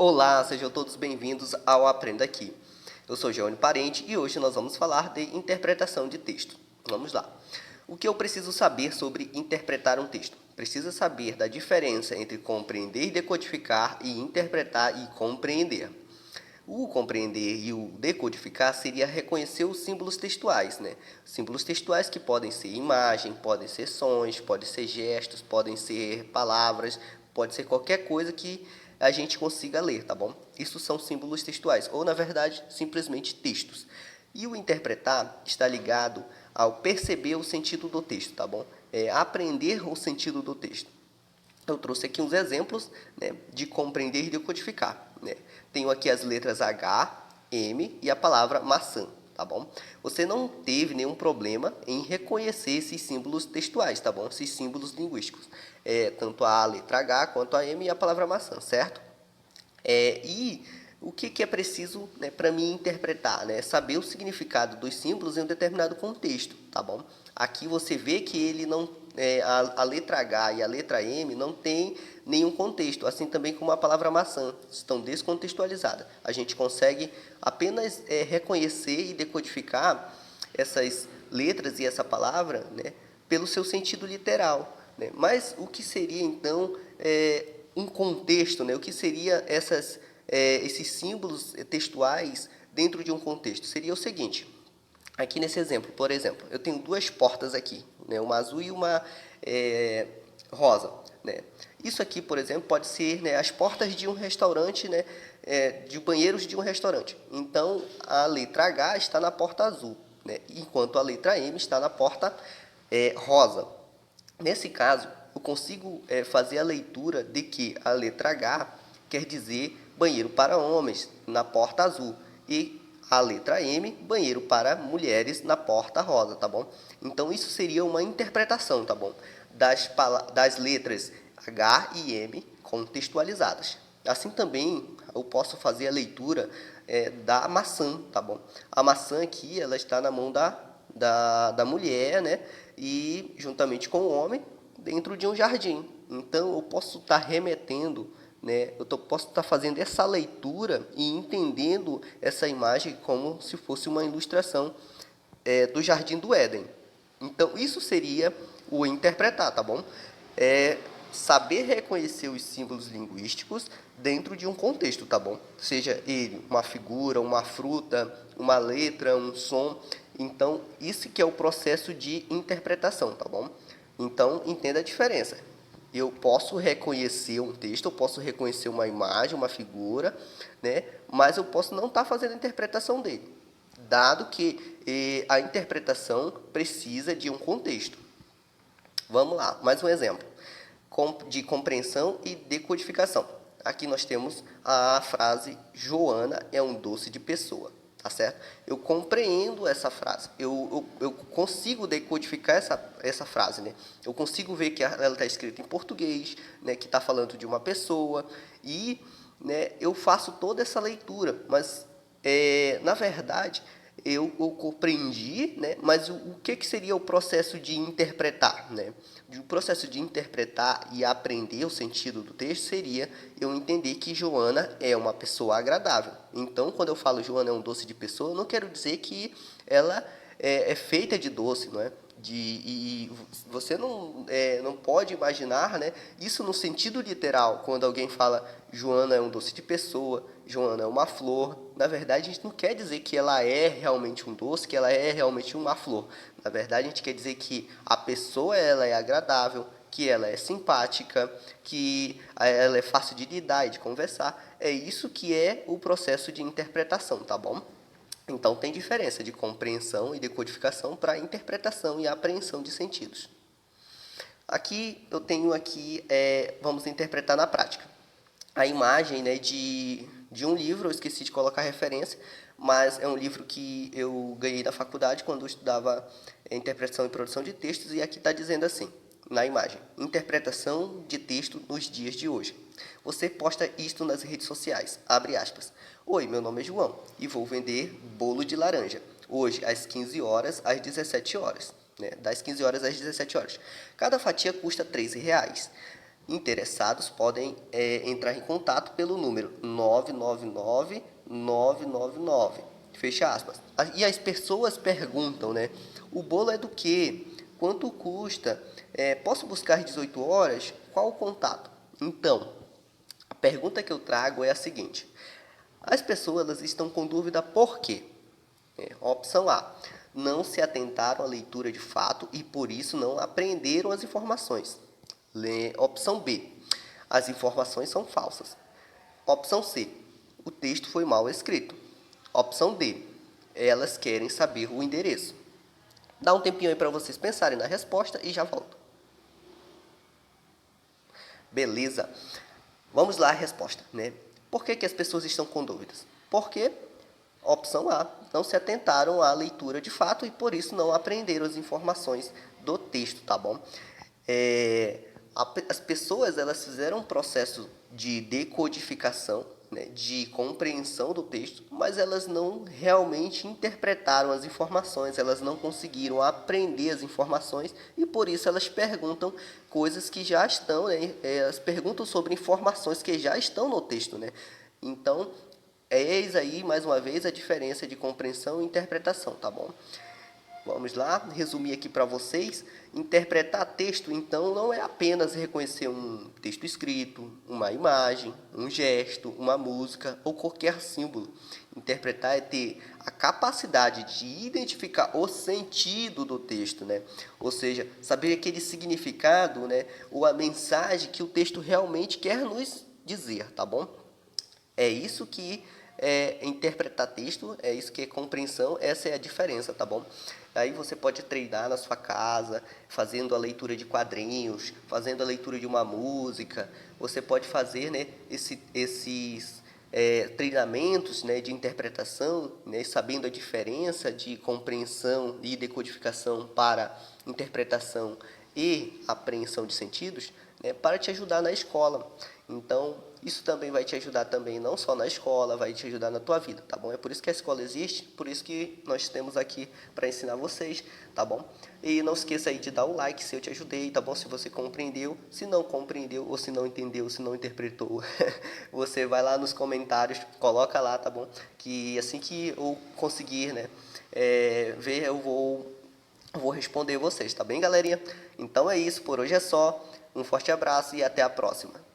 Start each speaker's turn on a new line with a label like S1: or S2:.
S1: Olá, sejam todos bem-vindos ao Aprenda Aqui. Eu sou João Parente e hoje nós vamos falar de interpretação de texto. Vamos lá. O que eu preciso saber sobre interpretar um texto? Precisa saber da diferença entre compreender e decodificar e interpretar e compreender. O compreender e o decodificar seria reconhecer os símbolos textuais, né? Símbolos textuais que podem ser imagem, podem ser sons, podem ser gestos, podem ser palavras, pode ser qualquer coisa que a gente consiga ler, tá bom? Isso são símbolos textuais, ou na verdade, simplesmente textos. E o interpretar está ligado ao perceber o sentido do texto, tá bom? É aprender o sentido do texto. Eu trouxe aqui uns exemplos, né, de compreender e decodificar, né? Tenho aqui as letras H, M e a palavra maçã, tá bom? Você não teve nenhum problema em reconhecer esses símbolos textuais, tá bom? Esses símbolos linguísticos. Tanto a letra H quanto a M e a palavra maçã, certo? E o que é preciso, né, para mim interpretar, né? Saber o significado dos símbolos em um determinado contexto, tá bom? Aqui você vê que ele não, a letra H e a letra M não tem nenhum contexto, assim também como a palavra maçã, estão descontextualizadas. A gente consegue apenas reconhecer e decodificar essas letras e essa palavra, né, pelo seu sentido literal, né? Mas o que seria então um contexto, né? O que seria esses símbolos textuais dentro de um contexto? Seria o seguinte: aqui nesse exemplo, por exemplo, eu tenho duas portas aqui, né? Uma azul e uma rosa, né? Isso aqui, por exemplo, pode ser, né, as portas de um restaurante, né, de banheiros de um restaurante. Então, a letra H está na porta azul, né, enquanto a letra M está na porta rosa. Nesse caso, eu consigo fazer a leitura de que a letra H quer dizer banheiro para homens na porta azul e a letra M, banheiro para mulheres na porta rosa, tá bom? Então isso seria uma interpretação, tá bom? Das letras H e M contextualizadas. Assim também eu posso fazer a leitura da maçã, tá bom? A maçã aqui, ela está na mão da mulher, né? E juntamente com o homem, dentro de um jardim. Então eu posso estar remetendo, né? Posso estar fazendo essa leitura e entendendo essa imagem como se fosse uma ilustração do Jardim do Éden. Então isso seria o interpretar, tá bom? Saber reconhecer os símbolos linguísticos dentro de um contexto, tá bom? Seja ele uma figura, uma fruta, uma letra, um som. Então, isso que é o processo de interpretação, tá bom? Então, entenda a diferença. Eu posso reconhecer um texto, eu posso reconhecer uma imagem, uma figura, né? Mas eu posso não estar fazendo a interpretação dele, dado que a interpretação precisa de um contexto. Vamos lá, mais um exemplo de compreensão e decodificação. Aqui nós temos a frase Joana é um doce de pessoa, tá certo? Eu compreendo essa frase, eu consigo decodificar essa frase, né? Eu consigo ver que ela está escrita em português, né, que está falando de uma pessoa e, né, eu faço toda essa leitura, mas na verdade eu compreendi, né? Mas o que seria o processo de interpretar, né? O processo de interpretar e aprender o sentido do texto seria eu entender que Joana é uma pessoa agradável. Então, quando eu falo Joana é um doce de pessoa, eu não quero dizer que ela é feita de doce, não é? E você não pode imaginar, né, isso no sentido literal, quando alguém fala Joana é um doce de pessoa, Joana é uma flor. Na verdade, a gente não quer dizer que ela é realmente um doce, que ela é realmente uma flor. Na verdade, a gente quer dizer que a pessoa ela é agradável, que ela é simpática, que ela é fácil de lidar e de conversar. É isso que é o processo de interpretação, tá bom? Então, tem diferença de compreensão e decodificação para interpretação e apreensão de sentidos. Aqui eu tenho vamos interpretar na prática. A imagem, né, de um livro, eu esqueci de colocar referência, mas é um livro que eu ganhei na faculdade quando eu estudava interpretação e produção de textos, e aqui está dizendo assim, na imagem: interpretação de texto nos dias de hoje. Você posta isto nas redes sociais, abre aspas. Oi, meu nome é João e vou vender bolo de laranja, hoje às 15 horas, às 17 horas. Né? Das 15 horas às 17 horas. Cada fatia custa R$ 13. Interessados podem entrar em contato pelo número 999 fecha aspas. E as pessoas perguntam, né? O bolo é do quê? Quanto custa? Posso buscar às 18 horas? Qual o contato? Então, a pergunta que eu trago é a seguinte. As pessoas elas estão com dúvida por quê? Opção A. Não se atentaram à leitura de fato e por isso não aprenderam as informações. Opção B. As informações são falsas. Opção C. O texto foi mal escrito. Opção D. Elas querem saber o endereço. Dá um tempinho aí para vocês pensarem na resposta e já volto. Beleza. Vamos lá a resposta, né? Por que as pessoas estão com dúvidas? Porque, opção A, não se atentaram à leitura de fato e por isso não aprenderam as informações do texto, tá bom? As pessoas elas fizeram um processo de decodificação, né, de compreensão do texto, mas elas não realmente interpretaram as informações, elas não conseguiram aprender as informações e por isso elas perguntam coisas que já estão, né, elas perguntam sobre informações que já estão no texto, né? Então, eis aí mais uma vez a diferença de compreensão e interpretação, tá bom? Vamos lá, resumir aqui para vocês. Interpretar texto, então, não é apenas reconhecer um texto escrito, uma imagem, um gesto, uma música ou qualquer símbolo. Interpretar é ter a capacidade de identificar o sentido do texto, né? Ou seja, saber aquele significado, né? Ou a mensagem que o texto realmente quer nos dizer, tá bom? É isso que é interpretar texto, é isso que é compreensão, essa é a diferença, tá bom? Aí você pode treinar na sua casa, fazendo a leitura de quadrinhos, fazendo a leitura de uma música, você pode fazer, né, esses treinamentos, né, de interpretação, né, sabendo a diferença de compreensão e decodificação para interpretação e apreensão de sentidos, né, para te ajudar na escola. Então, isso também vai te ajudar também, não só na escola, vai te ajudar na tua vida, tá bom? É por isso que a escola existe, por isso que nós temos aqui para ensinar vocês, tá bom? E não esqueça aí de dar o like se eu te ajudei, tá bom? Se você compreendeu, se não compreendeu, ou se não entendeu, se não interpretou, você vai lá nos comentários, coloca lá, tá bom? Que assim que eu conseguir, né, ver, eu vou responder vocês, tá bem, galerinha? Então é isso, por hoje é só. Um forte abraço e até a próxima.